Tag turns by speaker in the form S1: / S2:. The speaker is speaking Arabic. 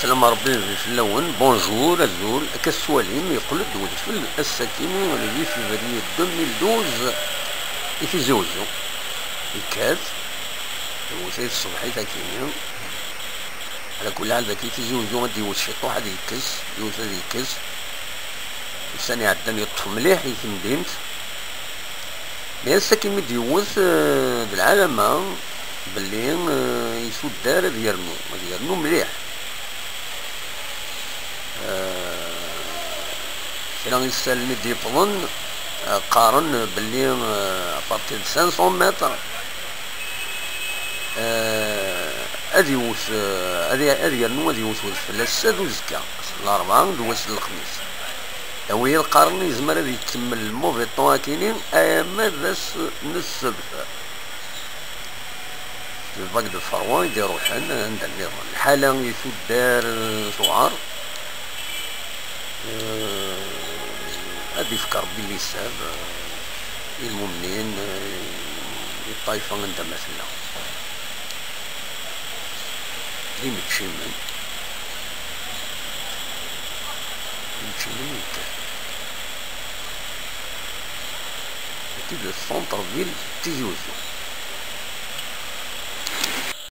S1: سلام ربي في اللون بونجور الزول كالسوالين يقول دول في الساكين ولي في فريق 2012 في زوزو الكاس وسيد الصبحي تاكينيا على كل حال ذاك في زوزو غادي يوشيطو هذا يكس يوز هذا يكس الثاني عداني يطفو مليح في مدينة مي الساكن مدي يوز بالعالم باللي يسود دار هذا يرنو مليح كنا يسالني ديبلون قارن باللي ابارتي 500 متر هذه يوس هذه يرنو هذه يوس الفلاس ذو زكا الاربعاء دوز الخميس هو القرن يزمر هذا يكمل الموفي طون كاينين اما بس نسبت في الباك دو فروان يديرو حال عند النظام الحالة يسود دار سعار هادي فكر بلي ساب المؤمنين الطائفة عند مثلا لي متشمن يمكن أكيد السونتر فيل تيزوزو